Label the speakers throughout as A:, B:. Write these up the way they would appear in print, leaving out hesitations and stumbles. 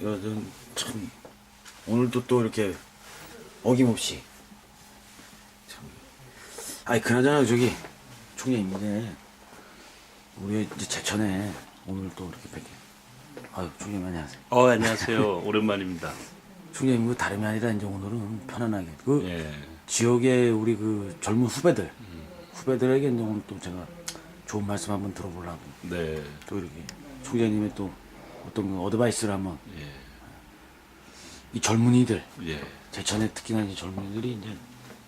A: 요즘 참 오늘도 또 이렇게 어김없이 참. 아니 그나저나 저기 총장님 이제 우리 이제 제천에 오늘 또 이렇게 뵙게. 아유 총장님 안녕하세요.
B: 안녕하세요. 오랜만입니다.
A: 총장님 그 다름이 아니라 이제 오늘은 편안하게 그
B: 예.
A: 지역의 우리 그 젊은 후배들에게 이제 오늘 또 제가 좋은 말씀 한번 들어보려고
B: 네.
A: 또 이렇게 총장님의 또 어떤 그 어드바이스를 한번 이 젊은이들
B: 예.
A: 제천에 특히나 이제 젊은이들이 이제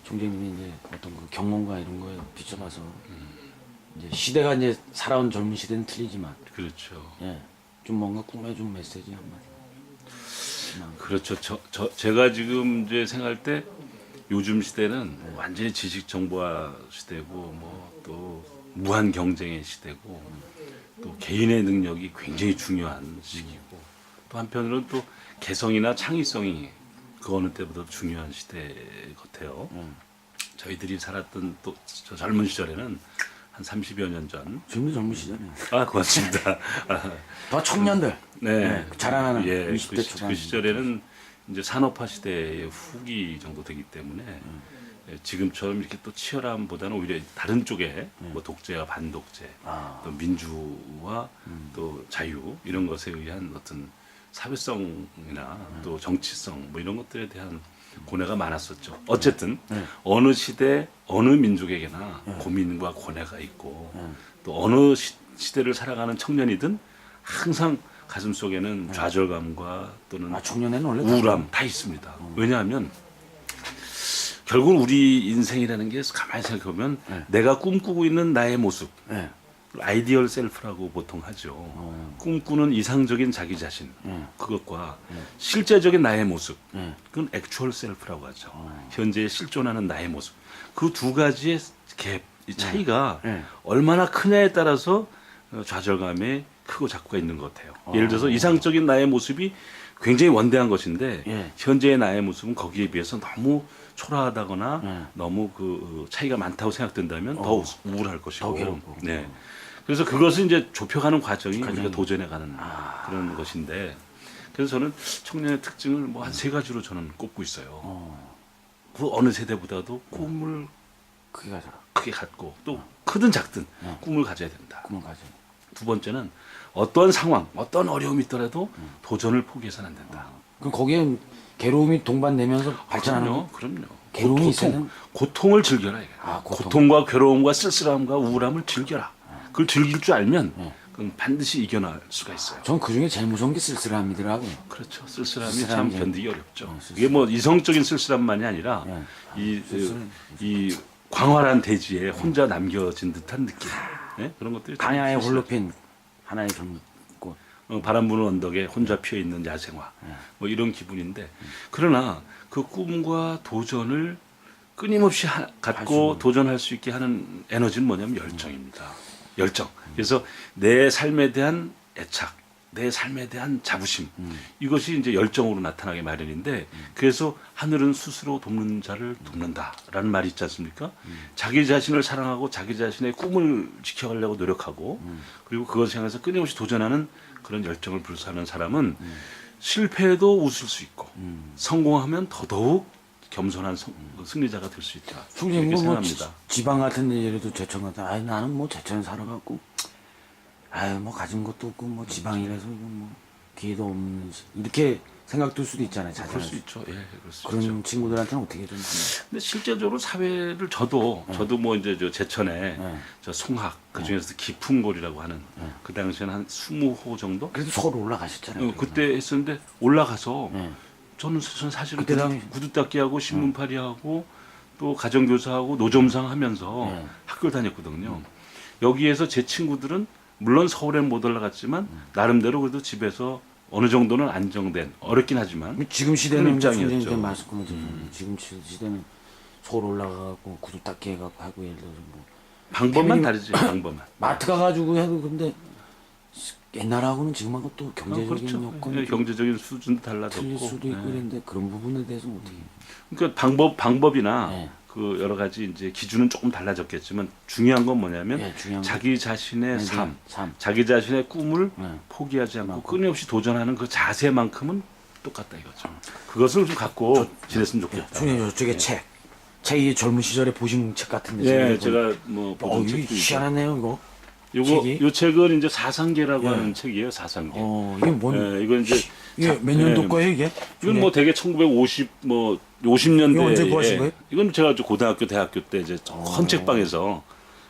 A: 총장님이 이제 어떤 그 경험과 이런 거에 비춰봐서 이제 시대가 이제 살아온 젊은 시대는 틀리지만
B: 그렇죠.
A: 좀 뭔가 꿈에준 메시지 한마디.
B: 그렇죠. 제가 지금 이제 생각할 때 요즘 시대는 완전히 지식 정보화 시대고 뭐 또 무한 경쟁의 시대고 또 개인의 능력이 굉장히 중요한 시기고 또 한편으로는 또 개성이나 창의성이 그 어느 때보다 중요한 시대 같아요. 저희들이 살았던 또 저 젊은 시절에는 한 30여 년 전.
A: 지금도 젊으시잖아요.
B: 고맙습니다.
A: 더 청년들.
B: 네.
A: 자라나는
B: 예,
A: 20대 초반.
B: 그 시절에는 이제 산업화 시대의 후기 정도 되기 때문에 지금처럼 이렇게 또 치열함보다는 오히려 다른 쪽에 뭐 독재와 반독재, 또 민주와 또 자유 이런 것에 의한 어떤 사회성이나 또 정치성 뭐 이런 것들에 대한 고뇌가 많았었죠. 어쨌든 어느 시대 어느 민족에게나 고민과 고뇌가 있고 또 어느 시대를 살아가는 청년이든 항상 가슴 속에는 좌절감과 또는
A: 청년에는 원래
B: 우울함 다 있습니다. 왜냐하면 결국 우리 인생이라는 게 가만히 생각해보면 내가 꿈꾸고 있는 나의 모습, 아이디얼 셀프라고 보통 하죠. 꿈꾸는 이상적인 자기 자신, 그것과 실제적인 나의 모습, 그건 액추얼 셀프라고 하죠. 현재 실존하는 나의 모습. 그 두 가지의 갭, 이 차이가 얼마나 크냐에 따라서 좌절감에 크고 작고가 있는 것 같아요. 예를 들어서 이상적인 나의 모습이 굉장히 원대한 것인데 현재의 나의 모습은 거기에 비해서 너무 초라하다거나 너무 그 차이가 많다고 생각된다면 더 우울할 것이고.
A: 더 괴롭고.
B: 네. 그래서 그것을 이제 좁혀가는 과정이 우리가 도전해가는 그런 것인데, 그래서 저는 청년의 특징을 뭐 한 세 가지로 저는 꼽고 있어요. 그 어느 세대보다도 꿈을 크게 갖고 또 크든 작든 꿈을 가져야 된다.
A: 꿈을 가져.
B: 두 번째는 어떤 상황, 어떤 어려움이 있더라도 도전을 포기해서는 안 된다.
A: 그럼 거기에 괴로움이 동반되면서 발전하는 거.
B: 그럼요.
A: 괴로움이 있어야
B: 고통을 즐겨라. 이게.
A: 고통.
B: 고통과 괴로움과 쓸쓸함과 우울함을 즐겨라. 그걸 즐길 줄 알면 그건 반드시 이겨낼 수가 있어요.
A: 전 그중에 제일 무서운 게 쓸쓸함이더라고요.
B: 그렇죠. 쓸쓸함이
A: 쓸쓸함이
B: 참 견디기 어렵죠. 이게 뭐 이성적인 쓸쓸함만이 아니라 이 광활한 대지에 혼자 남겨진 듯한 느낌. 그런 것들이
A: 강야에 홀로 핀 하나의 젊고
B: 바람 부는 언덕에 혼자 피어 있는 야생화 뭐 이런 기분인데, 그러나 그 꿈과 도전을 끊임없이 갖고 도전할 수 있게 하는 에너지는 뭐냐면 열정입니다. 열정. 그래서 내 삶에 대한 애착, 내 삶에 대한 자부심, 이것이 이제 열정으로 나타나게 마련인데, 그래서 하늘은 스스로 돕는 자를 돕는다라는 말이 있지 않습니까? 자기 자신을 사랑하고 자기 자신의 꿈을 지켜가려고 노력하고 그리고 그것을 향해서 끊임없이 도전하는 그런 열정을 불사하는 사람은 실패해도 웃을 수 있고 성공하면 더더욱 겸손한 승리자가 될 수 있다. 이렇게
A: 뭐
B: 생각합니다.
A: 지방 같은 데 예를 들어 제천 같은 아이 나는 뭐 제천 살아갖고 아유 뭐 가진 것도 없고 뭐 지방이라서 이거 뭐 기회도 없는 이렇게 생각될 수도 있잖아요.
B: 그럴 수 있죠. 예, 그럴 수
A: 그런
B: 있죠.
A: 친구들한테는 어떻게 좀
B: 근데 실제적으로 사회를 저도 뭐 이제 저 제천에 저 송학 그 중에서 깊은 골이라고 하는 그 당시에는 한 20호 정도
A: 그래도 서울 올라가셨잖아요.
B: 그때 했었는데 올라가서 저는 사실은
A: 그때 당시
B: 구두 닦기하고 신문팔이하고 또 가정교사하고 노점상 하면서 학교를 다녔거든요. 여기에서 제 친구들은 물론 서울엔 못 올라갔지만 나름대로 그래도 집에서 어느 정도는 안정된, 어렵긴 하지만
A: 지금 시대는
B: 입장이었죠.
A: 지금 시대는 서울 올라가고 구두 닦기 해갖고 하고 예를 들어서 뭐
B: 방법만 다르지. 방법만.
A: 마트 가가지고 해도 근데 옛날하고는 지금하고 또 경제적인
B: 그렇죠.
A: 여건이
B: 경제적인 수준도
A: 틀릴
B: 달라졌고.
A: 수도 있고 그런데 그런 부분에 대해서 어떻게
B: 그러니까 방법이나 그 여러 가지 이제 기준은 조금 달라졌겠지만 중요한 건 뭐냐면
A: 예, 중요한
B: 자기 자신의
A: 네,
B: 삶,
A: 삶.
B: 자기 자신의 꿈을
A: 네.
B: 포기하지 않고 끊임없이 도전하는 그 자세만큼은 똑같다 이거죠. 그것을 좀 갖고 지냈으면 좋겠다.
A: 총장님 저쪽에 책이 젊은 시절에 보신 책 같은데.
B: 예, 제가 뭐 보던
A: 이거
B: 책도 있고.
A: 희한하네요 이거.
B: 요거
A: 책이?
B: 요 책은 이제 사상계라고
A: 예.
B: 하는 책이에요. 사상계.
A: 이게 뭔?
B: 예, 이건 이제
A: 이게 몇 년도
B: 예.
A: 거예요 이게?
B: 이건 뭐 되게 1950 뭐 50년대
A: 이거 언제 구하신 거예요?
B: 이건 제가 고등학교 대학교 때 이제 큰 책방에서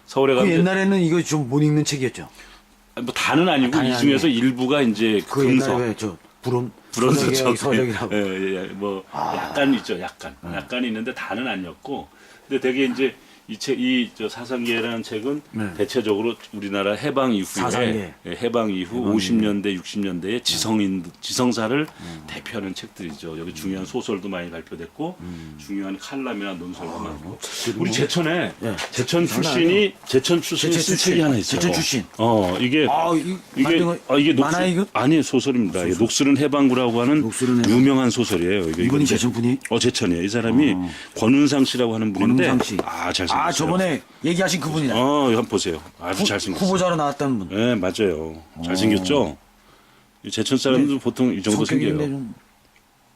B: 서울에
A: 그
B: 가면
A: 옛날에는 이거 좀 못 읽는 책이었죠.
B: 뭐 다는 아니고
A: 다는
B: 이 중에서 일부가 이제
A: 그
B: 금서
A: 옛날에 저 불온
B: 불원서적
A: 서적이라고.
B: 뭐 약간 있죠. 약간 있는데 다는 아니었고 근데 되게 이제 이 사상계라는 책은
A: 네.
B: 대체적으로 우리나라 해방 이후에
A: 사상계.
B: 해방 이후 50년대 60년대의 지성사를 대표하는 책들이죠. 여기 중요한 소설도 많이 발표됐고 중요한 칼럼이나 논설도 많고 우리 제천에
A: 예.
B: 제천 출신이 쓴 책이 하나 있어요.
A: 제천 출신.
B: 이게
A: 만든 거
B: 이게
A: 만화야, 이거?
B: 아니 소설입니다. 이게 녹슬은 해방구라고 하는
A: 녹슬은 해방.
B: 유명한 소설이에요.
A: 이분이 제천 분이?
B: 제천이에요. 이 사람이 권은상 씨라고 하는 분인데
A: 권은상 씨.
B: 잘생겼어요.
A: 저번에 얘기하신 그분이다.
B: 한번 보세요. 아주 잘생겼어요.
A: 후보자로 나왔다는 분.
B: 네, 맞아요. 잘생겼죠. 이 제천 사람도 보통 이 정도
A: 성격이
B: 생겨요.
A: 근데 좀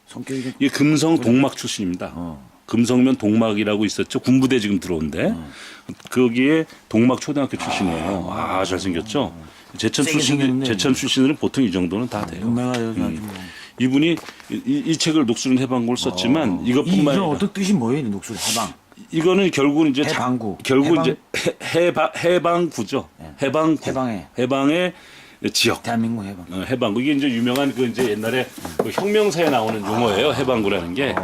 A: 성격이 좀
B: 이게 금성 동막 출신입니다. 금성면 동막이라고 있었죠. 군부대 지금 들어온데 거기에 동막 초등학교 출신이에요. 잘생겼죠. 제천
A: 세게
B: 출신
A: 생겼네.
B: 제천 출신들은 보통 이 정도는 다 돼요.
A: 유명하죠.
B: 이분이 이 책을 녹슬은 해방구를 썼지만 이것뿐만
A: 이건
B: 아니라
A: 어떤 뜻이 뭐예요? 녹술 해방.
B: 이거는 결국은 이제
A: 해방구.
B: 결국
A: 해방?
B: 이제 해방구죠. 해방구. 해방의 지역.
A: 대한민국 해방.
B: 해방구 이게 이제 유명한 그 이제 옛날에 그 혁명사에 나오는 용어예요. 해방구라는 게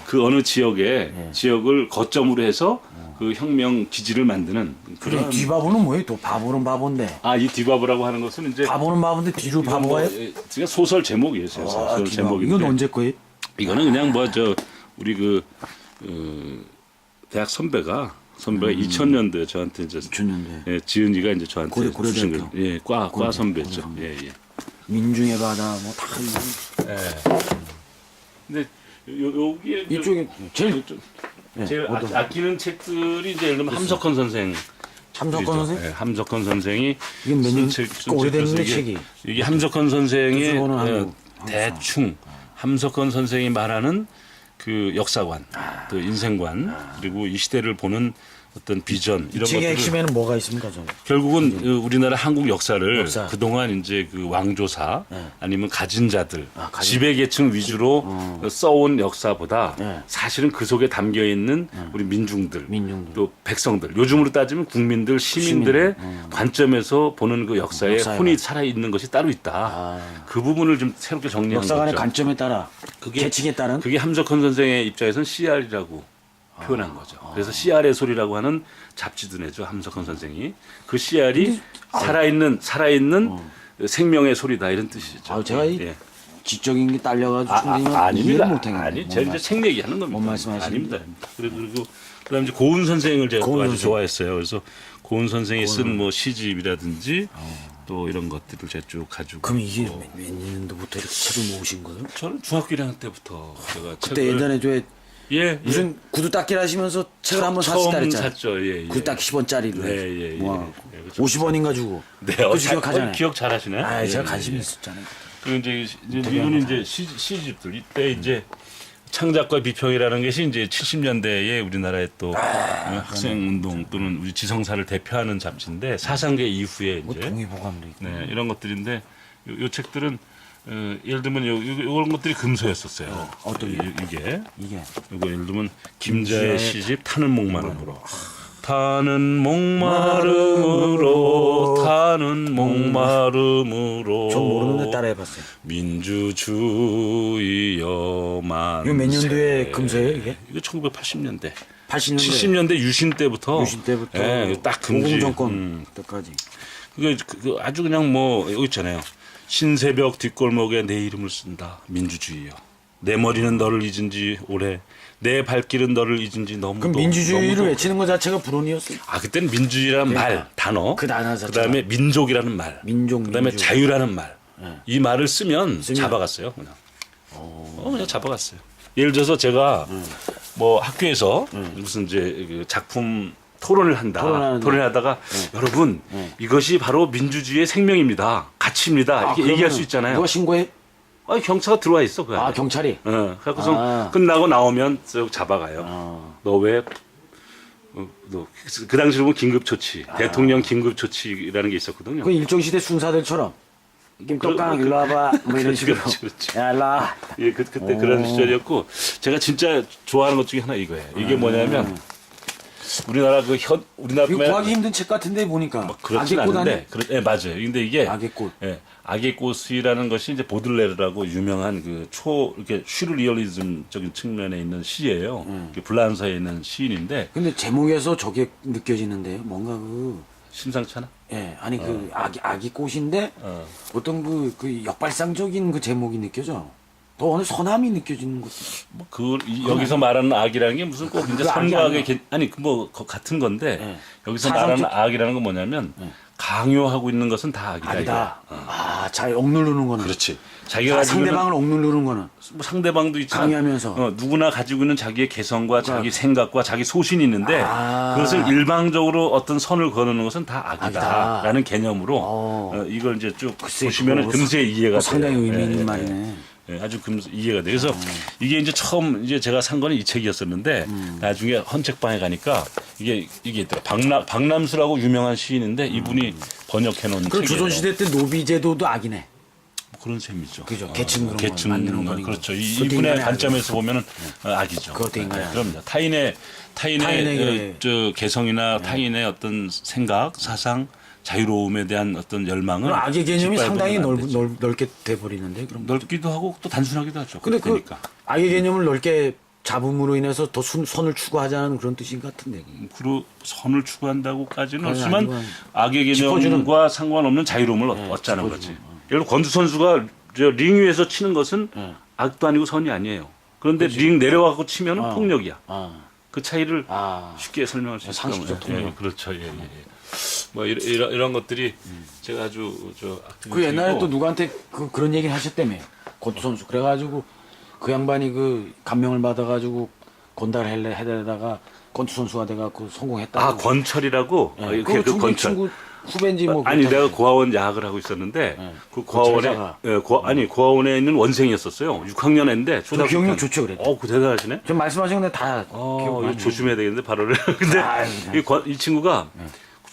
B: 그 어느 지역을 거점으로 해서 그 혁명 기지를 만드는 그런.
A: 뒤바보는 뭐예요? 또 바보는 바보인데.
B: 이 뒤바보라고 하는 것은 이제
A: 바보는 바보인데 뒤로
B: 이건 뭐,
A: 바보예요?
B: 제가 소설 제목이에요. 소설 제목인데.
A: 이건 언제 거예요?
B: 이거는 그냥 우리 대학 선배가 2000년도에 저한테 이제
A: 2000년대.
B: 지은이가 이제 저한테 주신
A: 고려대학교.
B: 거. 예, 과 선배죠. 예.
A: 민중의 바다 뭐 다 이거.
B: 예. 근데 여기에
A: 이쪽에 제일
B: 제일 아끼는 책들이 이제 예를 들면 함석헌 선생.
A: 함석헌 선생?
B: 예, 함석헌 선생이
A: 이게 몇 년?
B: 쓴
A: 오래됐는데
B: 이게-
A: 책이.
B: 이게 함석헌 선생의
A: 교수원은 하고
B: 대충 함석헌 선생이 말하는 그 역사관, 그 인생관 그리고 이 시대를 보는 어떤 비전 이런
A: 책의
B: 것들을
A: 핵심에는 뭐가 있습니까, 저?
B: 결국은 우리나라 한국 역사를
A: 역사.
B: 그동안 이제 그 왕조사 아니면 가진 자들
A: 가진-
B: 지배계층 위주로 써온 역사보다
A: 네.
B: 사실은 그 속에 담겨 있는 우리 민중들,
A: 민중들.
B: 또 백성들 요즘으로 따지면 국민들 시민들의 관점에서 보는 그 역사에
A: 역사에
B: 혼이 살아 있는 것이 따로 있다. 그 부분을 좀 새롭게 정리한
A: 역사관의
B: 거죠.
A: 관점에 따라 계층에 따른
B: 그게 함석헌 선생의 입장에서는 CR이라고 표현한 거죠. 그래서 CR의 소리라고 하는 잡지도 내죠. 함석헌 선생이 그 CR이 살아있는 생명의 소리다 이런 뜻이죠.
A: 제가 이
B: 예.
A: 지적인 게 딸려가지고
B: 아닙니다.
A: 이해를 못하겠네.
B: 아니, 제가 이제 책 얘기하는 겁니다.
A: 뭔 말씀하시는
B: 아닙니다. 그리고 그다음 이제 고은 선생을 제가 또
A: 고은
B: 아주
A: 선생.
B: 좋아했어요. 그래서 고은 선생이 쓴 뭐 시집이라든지 또 이런 것들을 제가 쭉 가지고.
A: 그럼 이게 몇 년도부터 이렇게 책을 모으신 거예요?
B: 저는 중학교 1학년 때부터 제가
A: 그때
B: 책을
A: 예전에 저
B: 예,
A: 무슨 구두 닦기를 하시면서 책을 한번
B: 처음
A: 사시다 그랬잖아요.
B: 샀죠. 예, 예.
A: 구두 닦기 10원짜리를
B: 예.
A: 모아갖고
B: 예, 그렇죠.
A: 50원인가 주고
B: 네,
A: 그 기억하잖아요.
B: 기억 잘하시네.
A: 제가
B: 예,
A: 관심이
B: 예.
A: 있었잖아요.
B: 그리고 이제 이분이 이제 시집들 이때 이제 창작과 비평이라는 것이 이제 70년대에 우리나라의 또 학생 운동 또는 우리 지성사를 대표하는 잡지인데 사상계 이후에
A: 뭐
B: 이제
A: 동의보감도 있고
B: 네, 이런 것들인데 요 책들은 예를 들면 이런 것들이 금소였었어요.
A: 어떤
B: 이게
A: 이게
B: 이거 예를 들면 김자의
A: 김자의
B: 시집 타는 목마름으로 타는 목마름으로 타는 목마름으로
A: 전 모르는데 따라해봤어요.
B: 민주주의여 만세.
A: 이거 몇 년도에 금서예요 이게?
B: 이거 1980년대
A: 80년대
B: 70년대 유신 때부터 예, 딱 금지.
A: 공정권 때까지.
B: 그게 아주 그냥 뭐 여기 있잖아요. 신새벽 뒷골목에 내 이름을 쓴다. 민주주의여. 내 머리는 너를 잊은 지 오래. 내 발길은 너를 잊은 지 너무
A: 그럼 민주주의를 외치는 것 자체가 불온이었어요.
B: 그때는 민주주의라는 말, 단어.
A: 그 단어 자체가.
B: 그다음에 민족이라는 말.
A: 민족,
B: 그다음에
A: 민주.
B: 자유라는 말. 이 말을 쓰면 잡아갔어요. 그냥. 그냥 잡아갔어요. 예를 들어서 제가 뭐 학교에서 무슨 이제 그 작품 토론을 한다. 토론하다가 여러분 이것이 바로 민주주의의 생명입니다. 가치입니다. 이렇게 얘기할 수 있잖아요.
A: 누가 신고해?
B: 경차가 들어와 있어 그 안에.
A: 경찰이?
B: 그래서 끝나고 나오면 쓱 잡아가요. 너 왜 그 당시로 보면 긴급조치, 대통령 긴급조치라는 게 있었거든요.
A: 그 일정시대 순사들처럼 김떡강 일로 와봐 뭐 이런 식으로
B: 그렇지.
A: 야 일로 와.
B: 예, 그때 그런 시절이었고 제가 진짜 좋아하는 것 중에 하나 이거예요. 이게 뭐냐면 우리나라 우리나라
A: 이거 구하기 힘든 책 같은데 보니까
B: 그렇진
A: 악의 꽃 아니야?
B: 않은데 예, 맞아요. 근데 이게
A: 악의 꽃.
B: 예, 악의 꽃이라는 것이 이제 보들레르라고 유명한 그 이렇게 슈르리얼리즘적인 측면에 있는 시예요. 불란서에 있는 시인인데
A: 근데 제목에서 저게 느껴지는데요. 뭔가
B: 심상치 않아?
A: 아니 그 악의 꽃인데 어떤 그 역발상적인 그 제목이 느껴져. 더 어느 선함이 느껴지는 것.
B: 여기서 말하는 악이라는 게 무슨 꼭 이제
A: 그 악이
B: 선과악의 아니 뭐 같은 건데 여기서
A: 사상적-
B: 말하는 악이라는 건 뭐냐면 강요하고 있는 것은 다 악이다.
A: 악이다.
B: 이거야.
A: 잘 억누르는 거는.
B: 그렇지. 자기가 가지고 있는
A: 상대방을 억누르는 거는.
B: 뭐 상대방도 있지만
A: 강요하면서.
B: 누구나 가지고 있는 자기의 개성과 자기 생각과 자기 소신이 있는데 그것을 일방적으로 어떤 선을 거는 것은 다 악이다라는 개념으로 이걸 이제 쭉 보시면은 금세 이해가 돼요.
A: 상당히 의미 있는
B: 예,
A: 말이네.
B: 아주 이해가 돼요. 그래서 이게 이제 처음 이제 제가 산 거는 이 책이었었는데 나중에 헌책방에 가니까 이게 있더라. 박남수라고 유명한 시인인데 이분이 번역해 놓은
A: 그럼
B: 책이에요.
A: 조선시대 때 노비제도도 악이네.
B: 뭐 그런 셈이죠.
A: 그죠. 계층 그런 거 만드는 거니까.
B: 그렇죠.
A: 그것도
B: 이분의
A: 인간의
B: 관점에서 보면은 악이죠.
A: 그것도 인간의
B: 그럼요. 타인의 저 개성이나 타인의 어떤 생각, 사상, 자유로움에 대한 어떤 열망을
A: 그럼 악의 개념이
B: 짓밟으면
A: 상당히
B: 안 되죠.
A: 넓게 돼버리는데 그럼.
B: 넓기도 하고 또 단순하기도 하죠.
A: 근데 그
B: 그러니까
A: 악의 개념을 넓게 잡음으로 인해서 더 선을 추구하자는 그런 뜻인 것 같은데.
B: 선을 추구한다고까지는
A: 그건
B: 없지만
A: 아니고
B: 악의 개념과 상관없는 자유로움을 얻자는 거지.
A: 짚어주는
B: 예를 들어 권투 선수가 저 링 위에서 치는 것은 악도 아니고 선이 아니에요. 그런데 링 내려가고 치면은 폭력이야. 그 차이를 쉽게 설명할 수 있을
A: 상식적
B: 겁니다.
A: 통력.
B: 그렇죠. 뭐 이런 것들이 제가 아주
A: 그 옛날에 또 누구한테 그런 얘기를 하셨다며. 권투 선수. 그래가지고 그 양반이 그 감명을 받아가지고 건달을 해다가 권투 선수가 돼갖고 성공했다.
B: 권철이라고
A: 그
B: 그 권철.
A: 친구 후배인지 뭐.
B: 아니 내가 고아원 야학을 하고 있었는데 그 고아원에
A: 제자가.
B: 고아원에 있는 원생이었었어요. 6학년 애인데 초등학교
A: 기억력
B: 때.
A: 좋죠, 그래도.
B: 그 대단하시네.
A: 좀 말씀하신 건데 다 기억
B: 이거
A: 많이.
B: 조심해야 되겠는데 발언을. 근데 이 친구가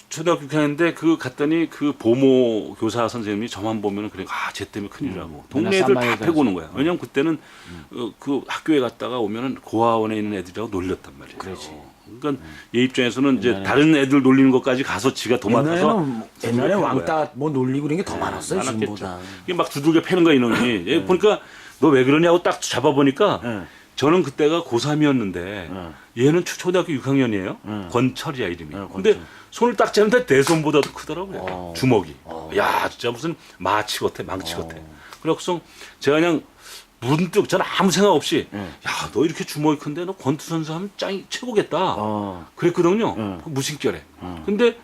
B: 초등학교 6학년인데 갔더니 그 보모 교사 선생님이 저만 보면은 그래 쟤 때문에 큰일이라고 동네 애들 다
A: 쌈마이가
B: 패고 오는 거야. 왜냐면 그때는 그 학교에 갔다가 오면은 고아원에 있는 애들하고 놀렸단 말이에요.
A: 그렇지.
B: 그러니까 얘 입장에서는 이제 다른 애들 놀리는 것까지 가서 지가 도맡아서
A: 옛날에 왕따 뭐 놀리고 그런 게 더 많았어요,
B: 많았겠죠.
A: 지금보다.
B: 이게 막 두들겨 패는 거야 이놈이. 얘 보니까 너 왜 그러냐고 딱 잡아보니까 저는 그때가 고3이었는데 얘는 초등학교 6학년이에요. 권철이야 이름이. 근데 손을 딱 잡는데 내 손보다도 크더라고요. 주먹이. 야 진짜 무슨 마치 같아 망치 같아. 그래서 제가 그냥 문득 저는 아무 생각 없이 야 너 이렇게 주먹이 큰데 너 권투 선수 하면 짱이 최고겠다. 그랬거든요. 그 무심결에. 근데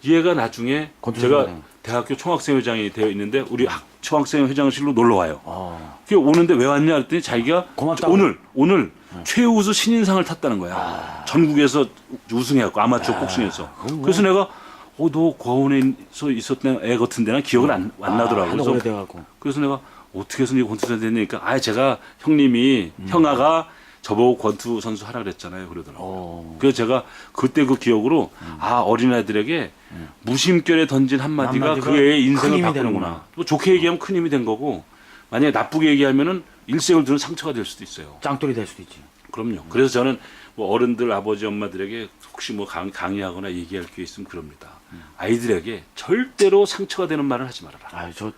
B: 얘가 나중에 제가 대학교 총학생회장이 되어 있는데 우리 총학생회장실로 놀러 와요. 그게 오는데 왜 왔냐 했더니 자기가
A: 고맙다고.
B: 오늘 최우수 신인상을 탔다는 거야. 전국에서 우승해갖고 아마추어 복싱에서. 그래서 내가 너 고아원에서 있었던 애 같은데 난 기억은 안 나더라고.
A: 하도 오래돼갖고.
B: 그래서 내가 어떻게 해서 권투 선수 됐냐니까 제가 형님이 형아가 저보고 권투 선수 하라 그랬잖아요 그러더라고요. 그래서 제가 그때 그 기억으로 어린아이들에게 무심결에 던진 한마디가 그 애의 인생을 바꾸는구나. 뭐 좋게 얘기하면 큰 힘이 된 거고 만약에 나쁘게 얘기하면은 일생을 두는 상처가 될 수도 있어요.
A: 짱돌이 될 수도 있지.
B: 그럼요. 그래서 저는 뭐 어른들 아버지 엄마들에게 혹시 뭐 강의하거나 얘기할 게 있으면 그럽니다. 아이들에게 절대로 상처가 되는 말을 하지 말아라.
A: 저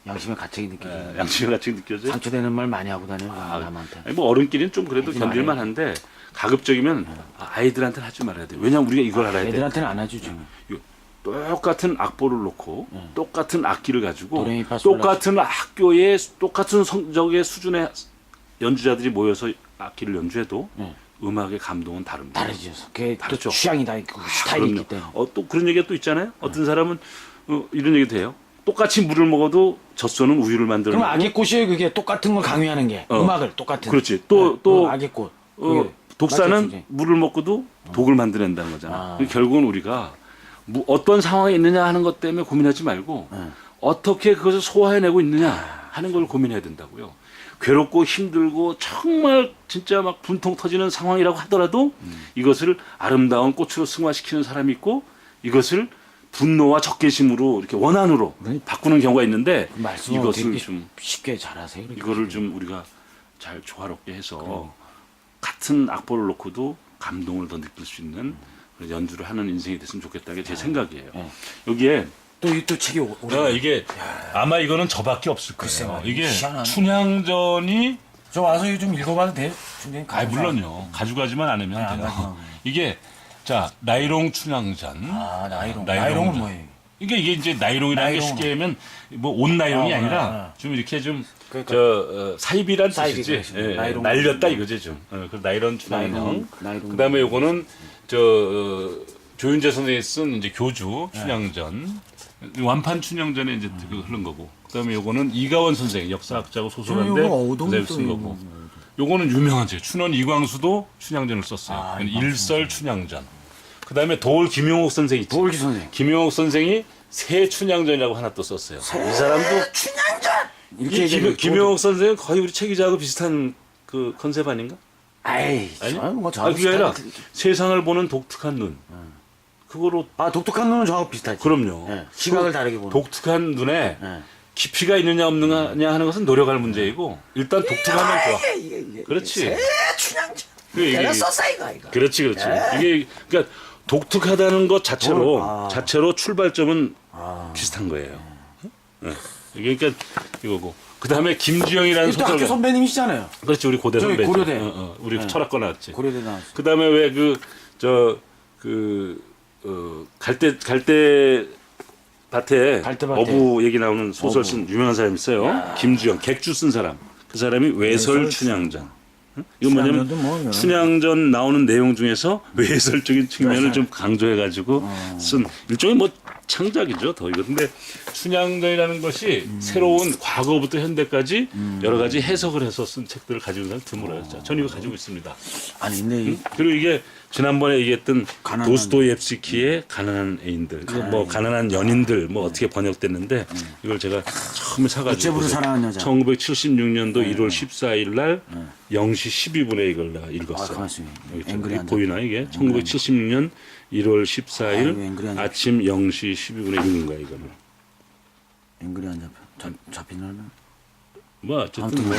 A: 양심의 가책이 느껴져요.
B: 양심의 가책이 느껴져요?
A: 상처되는 말 많이 하고 다녀요, 남한테.
B: 아니, 뭐 어른끼리는 좀 그래도 견딜만 한데 가급적이면 아이들한테는 하지 말아야 돼요. 왜냐면 우리가 이걸 알아야 돼.
A: 애들한테는 안 해주죠.
B: 똑같은 악보를 놓고 똑같은 악기를 가지고
A: 도레미파솔라.
B: 똑같은 학교에 똑같은 성적의 수준의 연주자들이 모여서 악기를 연주해도 음악의 감동은 다릅니다.
A: 다르죠. 그게 또
B: 다르죠.
A: 취향이 다 있고 스타일이 있기 때문에.
B: 또 그런 얘기가 또 있잖아요. 어떤 사람은 이런 얘기도 해요. 똑같이 물을 먹어도 젖소는 우유를 만드는
A: 그럼 악의 꽃이 그게 똑같은 걸 강요하는 게 음악을 똑같은.
B: 그렇지. 또
A: 악의 꽃.
B: 독사는
A: 맞죠,
B: 물을 먹고도 독을 만들어낸다는 거잖아.
A: 아.
B: 그러니까 결국은 우리가 어떤 상황에 있느냐 하는 것 때문에 고민하지 말고 어떻게 그것을 소화해내고 있느냐 하는 걸 고민해야 된다고요. 괴롭고 힘들고 정말 진짜 막 분통 터지는 상황이라고 하더라도 이것을 아름다운 꽃으로 승화시키는 사람이 있고 이것을 분노와 적개심으로 이렇게 원한으로 바꾸는 경우가 있는데
A: 말씀을
B: 이것을
A: 되게
B: 좀
A: 쉽게 잘하세요. 이렇게.
B: 이거를 좀 우리가 잘 조화롭게 해서 같은 악보를 놓고도 감동을 더 느낄 수 있는 그런 연주를 하는 인생이 됐으면 좋겠다는 게 제 생각이에요. 여기에
A: 또 책이
B: 이게 아마 이거는 저밖에 없을
A: 글쎄
B: 거예요.
A: 말이야,
B: 이게
A: 희한하네.
B: 춘향전이
A: 저 와서 이거 좀 읽어봐도 돼요? 중간에
B: 물론요. 가져가지만 않으면
A: 안
B: 돼요.
A: 가져가고.
B: 이게 자 나이롱 춘향전.
A: 아 나이롱.
B: 나이롱전.
A: 나이롱은 뭐예요?
B: 이게 이제 나이롱이라는 게
A: 나이롱은-
B: 쉽게 하면 뭐 옷 나이롱이 아니라 좀 이렇게 좀 사입이란
A: 사입이
B: 뜻이지.
A: 그렇죠.
B: 예,
A: 나이롱.
B: 날렸다 이거지 좀. 그 나이론 춘향령.
A: 나이롱.
B: 그다음에 요거는 조윤재 선생이 쓴 이제 교주 춘향전. 완판 춘향전에 이제 그 흐른 거고. 그다음에 요거는 이가원 선생 역사학자고 소설가인데
A: 요거 어동도
B: 그대로 쓴 거고. 요거는 유명한 책. 춘원 이광수도 춘향전을 썼어요.
A: 아,
B: 일설 춘향전. 그다음에 도울 김용옥 선생 있지.
A: 도울기 선생.
B: 김용옥 선생이 새 춘향전이라고 하나 또 썼어요. 이 사람도
A: 춘향전 이렇게
B: 이
A: 얘기해요.
B: 김용옥 선생은 거의 우리 최 기자하고 비슷한 그 컨셉 아닌가?
A: 아이,
B: 아니?
A: 저는 뭐
B: 그게 아니라 세상을 보는 독특한 눈. 그거로
A: 독특한 눈은 저하고 비슷하지.
B: 그럼요.
A: 예, 시각을 다르게 보는.
B: 독특한 눈에
A: 예.
B: 깊이가 있느냐 없느냐 하는 것은 노력할 문제이고 일단 독특하면 좋아. 그렇지.
A: 춘향전.
B: 이게-
A: 내가 썼어 이거.
B: 그렇지. 이게 그러니까 독특하다는 것 자체로
A: 아.
B: 출발점은 비슷한 거예요. 예. 이게 그러니까 이거고. 그다음에 김주영이라는
A: 또 학교
B: 소설가.
A: 선배님이시잖아요.
B: 그렇지 우리 고대
A: 저기
B: 선배.
A: 고려대.
B: 우리 철학과 나왔지.
A: 고려대 나왔어.
B: 그다음에 왜 갈대 밭에
A: 갈대밭에.
B: 어부 얘기 나오는 소설 쓴 유명한 사람이 있어요. 김주영 객주 쓴 사람. 그 사람이 외설 춘향전. 응? 이건
A: 춘향전도 뭐
B: 뭐냐면
A: 여러
B: 춘향전 나오는 내용 중에서 외설적인 측면을 좀 강조해가지고 쓴 일종의 뭐 창작이죠. 더 이거. 근데 춘향전이라는 것이 새로운 과거부터 현대까지 여러 가지 해석을 해서 쓴 책들을 가지고 있는 사람 드물어요. 저는 이거 가지고 있습니다.
A: 아니 근데
B: 그리고 이게 지난번에 얘기했던
A: 가난한-
B: 도스토옙스키의 가난한 애인들, 뭐 가난한 연인들 뭐 어떻게 번역됐는데 이걸 제가 처음에 사가지고
A: 우체부를 사랑하는 여자.
B: 1976년도 1월 14일 날 0시 12분에 이걸 내가
A: 아,
B: 읽었어요.
A: 가만있어요.
B: 여기
A: 앵글이 앉아.
B: 보이나 이게? 1976년 1월 14일
A: 아이고, 앵글이 앉아.
B: 아침 0시 12분에 읽은 거야 이거를.
A: 앵글이 안 잡히나?
B: 뭐 어쨌든 뭐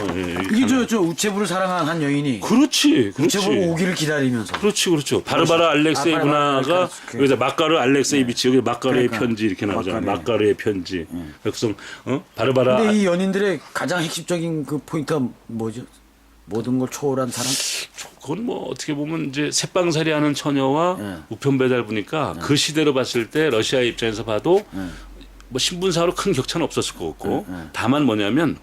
A: 이게 저 우체부를 사랑한 한 여인이
B: 그렇지.
A: 우체부 오기를 기다리면서
B: 그렇죠. 바르바라 알렉세이브나가
A: 그-
B: 여기서 마카르 알렉세이비치 여기 마카르의
A: 그러니까.
B: 편지 이렇게 나오잖아.
A: 마카르의.
B: 마카르의 편지. 그래서 바르바라
A: 근데 이 연인들의 가장 핵심적인 그 포인트가 뭐죠? 모든 걸 초월한 사람?
B: 그건 뭐 어떻게 보면 이제 새빵살이 하는 처녀와
A: 예.
B: 우편 배달부니까 그 시대로 봤을 때 러시아 입장에서 봐도 뭐 신분상으로 큰 격차는 없었을 것 같고 다만 뭐냐면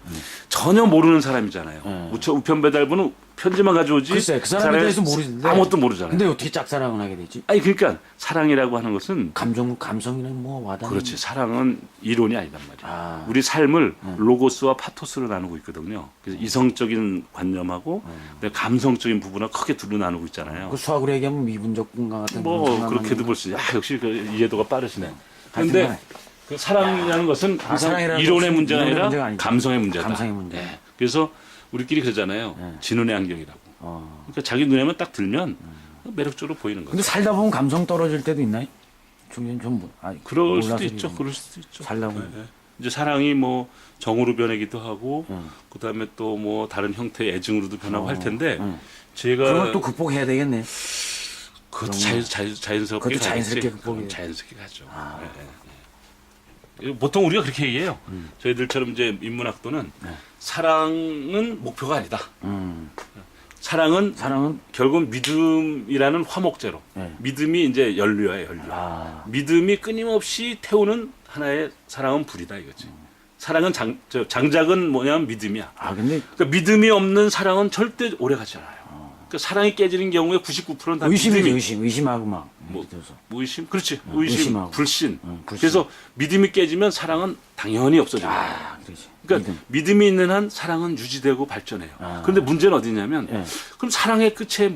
B: 전혀 모르는 사람이잖아요. 우편 배달부는 편지만 가져오지
A: 글쎄 그 사람에
B: 사람의
A: 대해서 모르는데
B: 아무것도 모르잖아요.
A: 근데 어떻게 짝사랑을 하게 되지?
B: 아니 그러니까 사랑이라고 하는 것은
A: 감성이나 뭐 와닿는
B: 그렇지. 사랑은 이론이 아니단 말이야.
A: 아.
B: 우리 삶을 로고스와 파토스로 나누고 있거든요. 그래서 이성적인 관념하고 그다음에 감성적인 부분을 크게 둘로 나누고 있잖아요.
A: 그 수학으로 얘기하면 미분적 분과 같은
B: 뭐
A: 그런
B: 그렇게도 볼 수 있어요. 역시 그 이해도가 빠르시네.
A: 하여튼
B: 그런데
A: 간에.
B: 그 사랑이라는 것은 항상
A: 사랑이라는
B: 이론의
A: 것은
B: 문제가
A: 이론의
B: 아니라
A: 문제가 아니죠.
B: 감성의 문제다.
A: 감성의 문제.
B: 예. 그래서 우리끼리 그러잖아요. 진운의 안경이라고.
A: 어.
B: 그러니까 자기 눈에만 딱 들면 매력적으로 보이는 거죠.
A: 근데 살다 보면 감성 떨어질 때도 있나요? 중间좀
B: 그럴 수도 있죠. 그럴 수도 있죠.
A: 살다 보면
B: 예. 이제 사랑이 뭐 정으로 변하기도 하고 그다음에 또 뭐 다른 형태의 애증으로도 변하고 할 텐데 제가
A: 그걸 또 극복해야 되겠네.
B: 그것도 자연스럽게
A: 그것도 자연스럽게
B: 가겠지.
A: 극복해요.
B: 자연스럽게 가죠. 예, 예. 보통 우리가 그렇게 얘기해요. 저희들처럼 이제 인문학도는 사랑은 목표가 아니다. 사랑은 결국 믿음이라는 화목제로
A: 네.
B: 믿음이 이제 연료야 연료. 믿음이 끊임없이 태우는 하나의 사랑은 불이다 이거지. 사랑은 장작은 뭐냐면 믿음이야.
A: 근데
B: 그러니까 믿음이 없는 사랑은 절대 오래가지 않아요. 그러니까 사랑이 깨지는 경우에 99%는 다
A: 의심이죠. 의심하고 막.
B: 뭐,
A: 그래서.
B: 의심? 그렇지. 의심,
A: 의심하고.
B: 불신.
A: 불신.
B: 그래서 믿음이 깨지면 사랑은 당연히 없어져요.
A: 그렇지.
B: 그러니까 믿음이 있는 한 사랑은 유지되고 발전해요. 그런데 문제는 어디냐면
A: 예.
B: 그럼 사랑의 끝에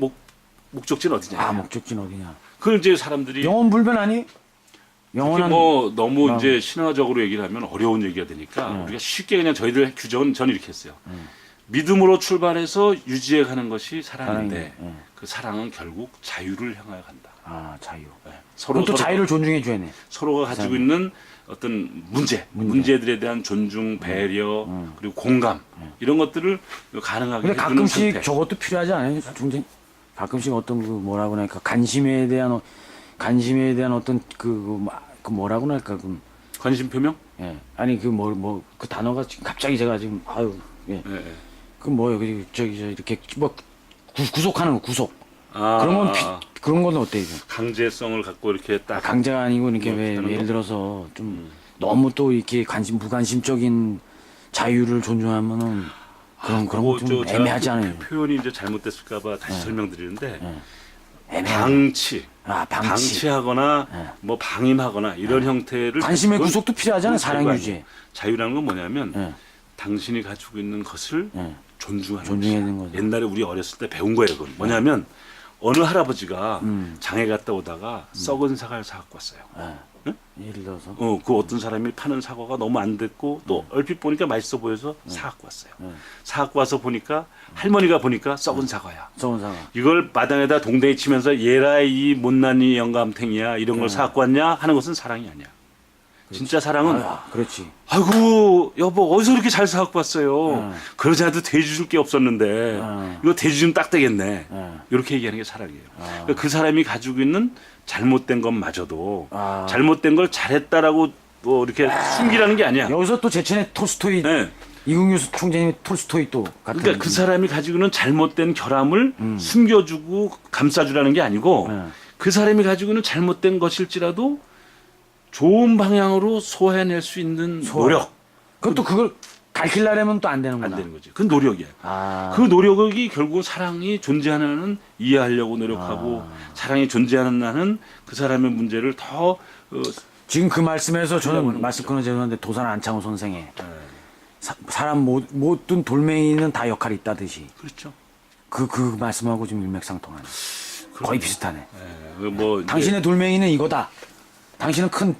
B: 목적지는 어디냐.
A: 아, 목적지는 어디냐.
B: 그걸 이제 사람들이
A: 영원 불변 아니?
B: 이게
A: 영원한
B: 뭐 너무 이제 신화적으로 얘기를 하면 어려운 얘기가 되니까 우리가 쉽게 그냥 저희들 규정은 저는 이렇게 했어요. 믿음으로 출발해서 유지해 가는 것이 사랑인데
A: 사랑이,
B: 그 사랑은 결국 자유를 향하여 간다.
A: 아, 자유.
B: 서로
A: 그것도 자유를 존중해 줘야네.
B: 서로가 가지고 있는 어떤 문제들에 대한 존중, 배려, 그리고 공감 이런 것들을 가능하게
A: 근데
B: 해주는
A: 가끔씩
B: 상태.
A: 저것도 필요하지 않아요, 중재? 가끔씩 어떤 그 뭐라고 할까 관심에 대한 어떤 그 뭐라고 할까
B: 관심 표명?
A: 예. 아니 그 그 단어가 지금 갑자기 제가 지금 아유 예.
B: 예, 예.
A: 그 뭐요 저기 저 이렇게 뭐 구속하는 거 구속.
B: 아,
A: 그런 건
B: 아, 아.
A: 그런 건 어때요? 이거?
B: 강제성을 갖고 이렇게 딱
A: 강제가 아니고 이렇게
B: 뭐,
A: 왜
B: 하는
A: 예를
B: 거?
A: 들어서 좀 너무 또 이렇게 무관심적인 자유를 존중하면은 그런
B: 그거
A: 거좀
B: 제가
A: 애매하지 않아요?
B: 표현이 이제 잘못됐을까봐 다시 설명드리는데
A: 애매한
B: 방치,
A: 방치.
B: 방치하거나
A: 예.
B: 뭐 방임하거나 이런 형태를
A: 관심의
B: 그건-
A: 구속도 필요하잖아요,
B: 그건
A: 사랑
B: 자유가
A: 유지에.
B: 아니에요. 자유라는 건 뭐냐면
A: 예.
B: 당신이 가지고 있는 것을
A: 예.
B: 존중하는
A: 존중해야
B: 것이야.
A: 되는 거죠.
B: 옛날에 우리 어렸을 때 배운 거예요. 그건 뭐냐면 어느 할아버지가 장에 갔다 오다가 썩은 사과를 사갖고 왔어요.
A: 예. 예를 들어서
B: 그 어떤 사람이 파는 사과가 너무 안 됐고 또 얼핏 보니까 맛있어 보여서 사갖고 왔어요. 사갖고 와서 보니까 할머니가 보니까 썩은 사과야.
A: 썩은 사과.
B: 이걸 마당에다 동댕이 치면서 얘라 이 못난이 영감탱이야 이런
A: 네.
B: 걸 사갖고 왔냐 하는 것은 사랑이 아니야. 진짜 사랑은
A: 아, 그렇지.
B: 아이고 여보 어디서 이렇게 잘 사갖고 왔어요. 그러지 않아도 대주줄 게 없었는데 이거 대주주면 딱 되겠네. 이렇게 얘기하는 게 사랑이에요. 그러니까 그 사람이 가지고 있는 잘못된 것마저도 잘못된 걸 잘했다라고 뭐 이렇게 숨기라는 게 아니야.
A: 여기서 또 제천의 톨스토이
B: 네.
A: 이국유 총재님의 톨스토이 또 같은.
B: 그러니까 그 사람이 가지고 있는 잘못된 결함을 숨겨주고 감싸주라는 게 아니고 그 사람이 가지고 있는 잘못된 것일지라도 좋은 방향으로 소화해낼 수 있는 노력.
A: 그것도 그걸 가르치려면 또 안 되는구나.
B: 안 되는 거지. 그건 노력이야.
A: 아.
B: 그 노력이 결국 사랑이 존재하는 한은 이해하려고 노력하고 사랑이 존재하는 한은 그 사람의 문제를 더
A: 지금 그 말씀에서 저는 말씀 끊어 죄송한데 도산 안창호 선생의 사람 모든 돌멩이는 다 역할이 있다듯이
B: 그렇죠.
A: 그 말씀하고 지금 일맥상통하네. 거의 비슷하네.
B: 뭐 이제
A: 당신의 돌멩이는 이거다. 당신은 큰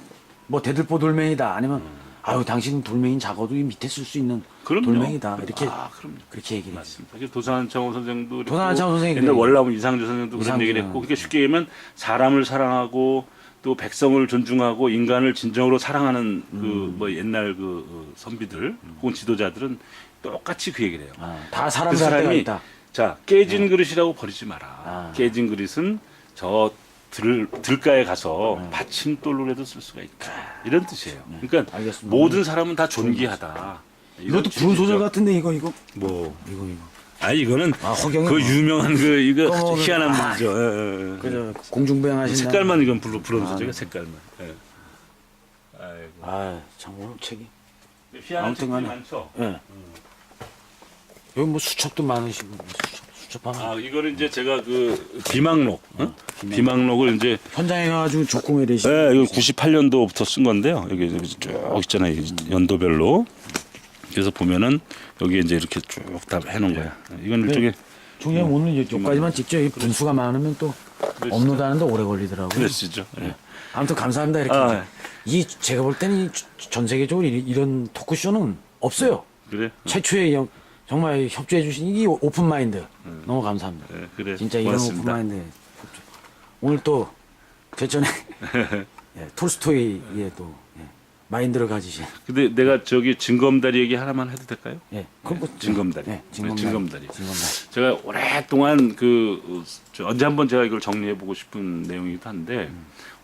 A: 뭐 대들보 돌멩이다. 아니면 아유 당신은 돌멩이는 작아도 이 밑에 쓸 수 있는
B: 그럼요.
A: 돌멩이다. 이렇게
B: 그럼요.
A: 그렇게 얘기를 했어요.
B: 맞습니다. 사실 도산창호 선생도 그랬고
A: 도산창호 선생이
B: 옛날
A: 그래요.
B: 월남은 이상주 선생도 그런
A: 이상주
B: 얘기를 했고
A: 선생.
B: 그러니까 쉽게 얘기하면 사람을 사랑하고 또 백성을 존중하고 인간을 진정으로 사랑하는 그 뭐 옛날 그 선비들 혹은 지도자들은 똑같이 그 얘기를 해요.
A: 다 사람
B: 그
A: 살 때가
B: 사람이
A: 있다.
B: 자 깨진 그릇이라고 버리지 마라. 깨진 그릇은 저 들가에 가서 받침돌로라도 쓸 수가 있다. 이런 뜻이에요. 그러니까
A: 알겠습니다.
B: 모든 사람은 다 존귀하다. 이런
A: 이것도 부른 소절
B: 취지죠.
A: 같은데 이거
B: 뭐
A: 이거
B: 아 이거는
A: 허경영
B: 그 유명한 그 이거
A: 뭐,
B: 희한한 분이죠. 예, 예.
A: 그저 공중부양 하신다.
B: 색깔만 이건 부른 소리가 색깔만. 예. 아이고.
A: 아참 오늘 책이.
B: 희한한
A: 아무튼
B: 책들이
A: 간에.
B: 많죠.
A: 예. 여기 뭐 수첩도 많으시고 수첩하면
B: 아 이거는 이제 제가 그 비망록, 비망록을 이제
A: 현장에 가가지고 조공에 대시.
B: 네, 이거 98년도부터 쓴 건데요. 여기 쭉 있잖아요. 이 연도별로. 그래서 보면은 여기 이제 이렇게 쭉 다 해놓은 거야. 이건 일종의
A: 중요한 오늘 여기까지만 찍죠. 이 분수가 많으면 또 업로드하는데 오래 걸리더라고요.
B: 그랬시죠. 예.
A: 아무튼 감사합니다. 이렇게
B: 아, 예.
A: 이 제가 볼 때는 전 세계적으로 이런 토크쇼는 없어요.
B: 그래.
A: 최초의 정말 협조해 주신 이 오픈 마인드 너무 감사합니다.
B: 예, 그래.
A: 진짜 이런
B: 고맙습니다.
A: 오픈 마인드 오늘 또 제천에 예, 톨스토이의 또 마인드를 가지신
B: 근데 내가 저기 징검다리 얘기 하나만 해도 될까요?
A: 예, 그럼 뭐
B: 징검다리.
A: 예,
B: 징검다리.
A: 징검다리.
B: 제가 오랫동안 언제 한번 제가 이걸 정리해 보고 싶은 내용이기도 한데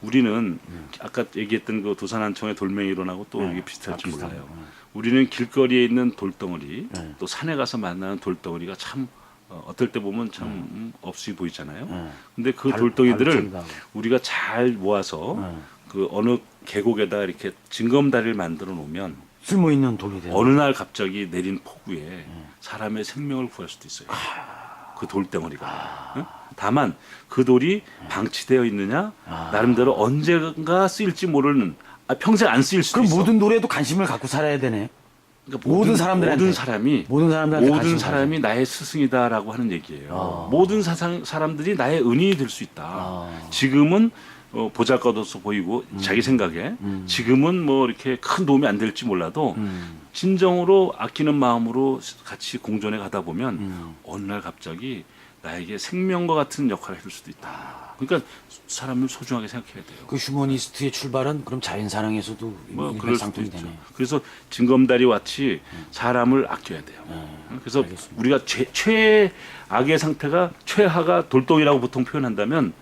B: 우리는 아까 얘기했던 그 도산안청의 돌멩이론하고 또 이게 비슷할지 몰라요. 우리는 길거리에 있는 돌덩어리 또 산에 가서 만나는 돌덩어리가 참 어떨 때 보면 참 없이 보이잖아요. 근데 그 돌덩이들을
A: 발전이다.
B: 우리가 잘 모아서 그 어느 계곡에다 이렇게 징검다리를 만들어 놓으면
A: 쓸모 있는 돌이 돼요.
B: 어느 날 갑자기 내린 폭우에 사람의 생명을 구할 수도 있어요. 그 돌덩어리가. 응? 다만 그 돌이 방치되어 있느냐 나름대로 언젠가 쓰일지 모르는 평생 안 쓰일 수도
A: 그럼
B: 있어.
A: 모든 노래도 관심을 갖고 살아야 되네.
B: 그러니까
A: 모든 사람들한테.
B: 모든
A: 사람들한테
B: 모든
A: 관심을
B: 사람이 나의 스승이다라고 하는 얘기예요. 모든 사람들이 나의 은인이 될 수 있다. 지금은 보잘것없어 보이고 자기 생각에 지금은 뭐 이렇게 큰 도움이 안 될지 몰라도 진정으로 아끼는 마음으로 같이 공존해 가다 보면 어느 날 갑자기 나에게 생명과 같은 역할을 해줄 수도 있다. 그러니까 사람을 소중하게 생각해야 돼요.
A: 그 휴머니스트의 출발은 그럼 자연사랑에서도
B: 뭐 그럴 수도
A: 일맥상통이
B: 있죠.
A: 되네.
B: 그래서 징검다리 같이 사람을 아껴야 돼요. 그래서 우리가 최악의 상태가 최하가 돌덩이라고 보통 표현한다면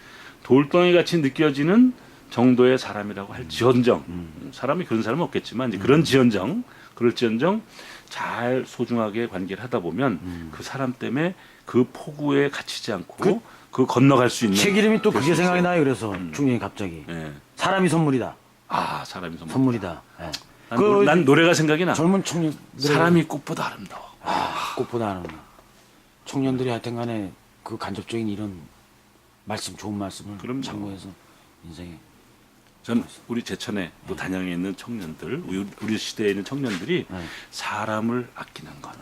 B: 돌덩이 같이 느껴지는 정도의 사람이라고 할지언정 사람이 그런 사람은 없겠지만 이제 그런 지언정 그럴지언정 잘 소중하게 관계를 하다 보면 그 사람 때문에 그 폭우에 갇히지 않고 그 건너갈 수 있는
A: 책 이름이 또
B: 될수
A: 그게 생각이
B: 있어요.
A: 나요. 그래서 총장님 갑자기
B: 예.
A: 사람이 선물이다.
B: 아 사람이 선물.
A: 선물이다. 예.
B: 난 노래가 생각이 나.
A: 젊은 청년
B: 사람이 꽃보다 아름다워.
A: 꽃보다 하는 청년들이 하여튼간에 그 간접적인 이런 말씀 좋은 말씀을
B: 그럼요.
A: 참고해서 인생에
B: 전 우리 제천에 또 단양에 있는 청년들, 우리 시대에 있는 청년들이 사람을 아끼는 것,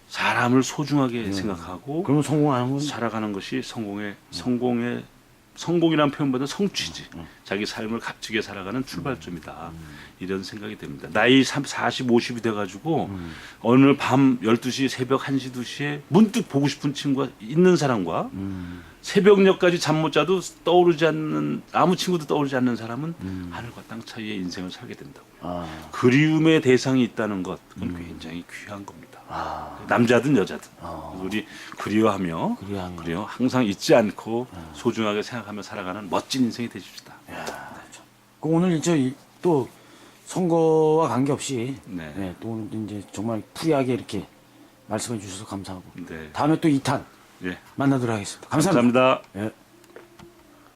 B: 사람을 소중하게 생각하고
A: 그러면 성공하는 건
B: 살아가는 것이 성공이라는 표현보다 성취지. 자기 삶을 값지게 살아가는 출발점이다. 이런 생각이 듭니다. 나이 40, 50이 돼가지고 어느 밤 12시, 새벽 1시, 2시에 문득 보고 싶은 친구가 있는 사람과 새벽녘까지 잠 못 자도 떠오르지 않는 아무 친구도 떠오르지 않는 사람은 하늘과 땅 사이의 인생을 살게 된다고요. 그리움의 대상이 있다는 것 그건 굉장히 귀한 겁니다. 남자든 여자든 우리 그리워하며 항상 잊지 않고 소중하게 생각하며 살아가는 멋진 인생이 되십시다.
A: 그 오늘 또 선거와 관계없이
B: 네.
A: 또 오늘 이제 정말 풀이하게 이렇게 말씀해 주셔서 감사하고
B: 네.
A: 다음에 또 2탄
B: 예.
A: 만나도록 하겠습니다. 감사합니다.
B: 감사합니다.
A: 예.